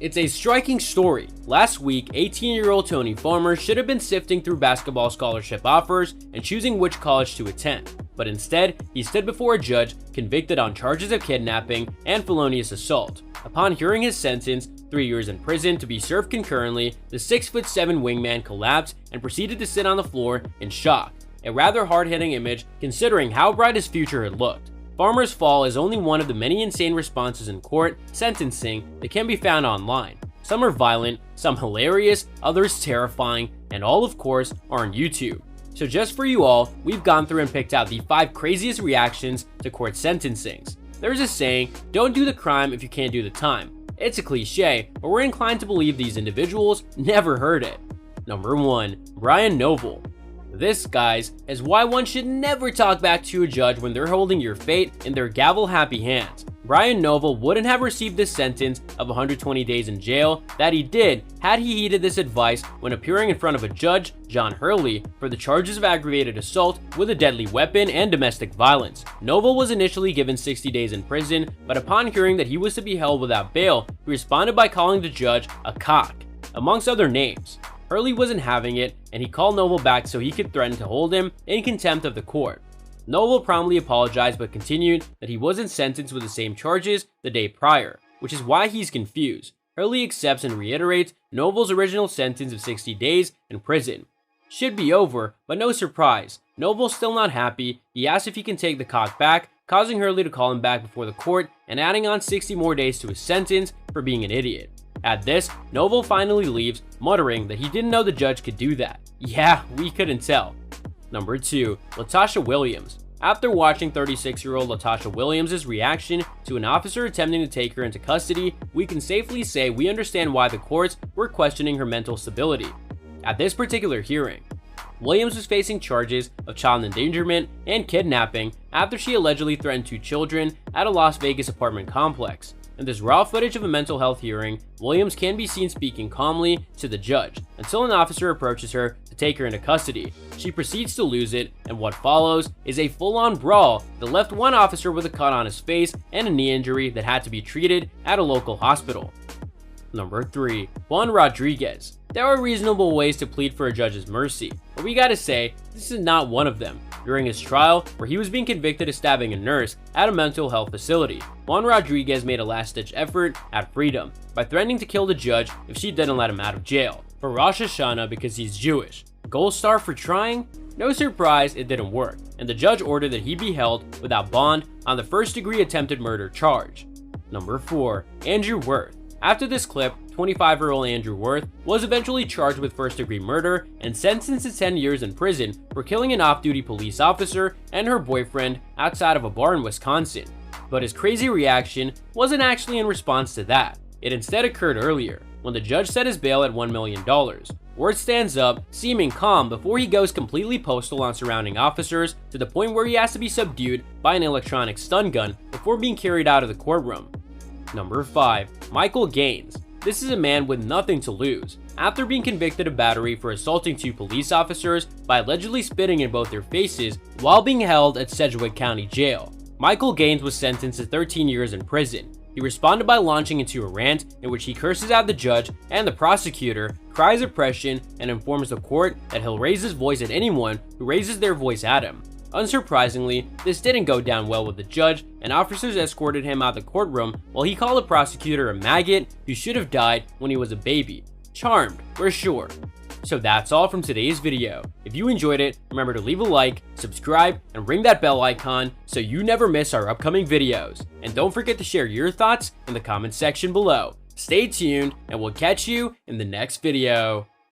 It's a striking story. Last week, 18-year-old Tony Farmer should have been sifting through basketball scholarship offers and choosing which college to attend. But instead, he stood before a judge convicted on charges of kidnapping and felonious assault. Upon hearing his sentence, 3 years in prison to be served concurrently, the 6'7" wingman collapsed and proceeded to sit on the floor in shock. A rather hard-hitting image considering how bright his future had looked. Farmer's fall is only one of the many insane responses in court sentencing that can be found online. Some are violent, some hilarious, others terrifying, and all of course are on YouTube. So just for you all, we've gone through and picked out the 5 craziest reactions to court sentencings. There's a saying, don't do the crime if you can't do the time. It's a cliche, but we're inclined to believe these individuals never heard it. Number 1. Brian Noville. This, guys, is why one should never talk back to a judge when they're holding your fate in their gavel-happy hands. Brian Noville wouldn't have received this sentence of 120 days in jail that he did had he heeded this advice when appearing in front of a judge, John Hurley, for the charges of aggravated assault with a deadly weapon and domestic violence. Noville was initially given 60 days in prison, but upon hearing that he was to be held without bail, he responded by calling the judge a cock, amongst other names. Hurley wasn't having it, and he called Noville back so he could threaten to hold him in contempt of the court. Noville promptly apologized but continued that he wasn't sentenced with the same charges the day prior, which is why he's confused. Hurley accepts and reiterates Noville's original sentence of 60 days in prison. Should be over, but no surprise. Noville's still not happy. He asks if he can take the cock back, causing Hurley to call him back before the court and adding on 60 more days to his sentence for being an idiot. At this, Noville finally leaves, muttering that he didn't know the judge could do that. Yeah, we couldn't tell. Number 2. Latasha Williams. After watching 36-year-old Latasha Williams' reaction to an officer attempting to take her into custody, we can safely say we understand why the courts were questioning her mental stability. At this particular hearing, Williams was facing charges of child endangerment and kidnapping after she allegedly threatened 2 children at a Las Vegas apartment complex. In this raw footage of a mental health hearing, Williams can be seen speaking calmly to the judge until an officer approaches her to take her into custody. She proceeds to lose it, and what follows is a full-on brawl that left one officer with a cut on his face and a knee injury that had to be treated at a local hospital. Number 3. Juon Rodriguez. There are reasonable ways to plead for a judge's mercy, but we gotta say, this is not one of them. During his trial, where he was being convicted of stabbing a nurse at a mental health facility, Juon Rodriguez made a last-ditch effort at freedom by threatening to kill the judge if she didn't let him out of jail for Rosh Hashanah because he's Jewish. Gold star for trying? No surprise, it didn't work, and the judge ordered that he be held without bond on the first-degree attempted murder charge. Number 4. Andrew Worth. After this clip, 25-year-old Andrew Worth was eventually charged with first-degree murder and sentenced to 10 years in prison for killing an off-duty police officer and her boyfriend outside of a bar in Wisconsin. But his crazy reaction wasn't actually in response to that. It instead occurred earlier, when the judge set his bail at $1 million. Worth stands up, seeming calm before he goes completely postal on surrounding officers to the point where he has to be subdued by an electronic stun gun before being carried out of the courtroom. Number 5. Michael Gaines. This is a man with nothing to lose. After being convicted of battery for assaulting 2 police officers by allegedly spitting in both their faces while being held at Sedgwick County Jail, Michael Gaines was sentenced to 13 years in prison. He responded by launching into a rant in which he curses out the judge and the prosecutor, cries oppression, and informs the court that he'll raise his voice at anyone who raises their voice at him. Unsurprisingly, this didn't go down well with the judge, and officers escorted him out of the courtroom while he called the prosecutor a maggot who should have died when he was a baby. Charmed, we're sure. So that's all from today's video. If you enjoyed it, remember to leave a like, subscribe, and ring that bell icon so you never miss our upcoming videos. And don't forget to share your thoughts in the comments section below. Stay tuned, and we'll catch you in the next video.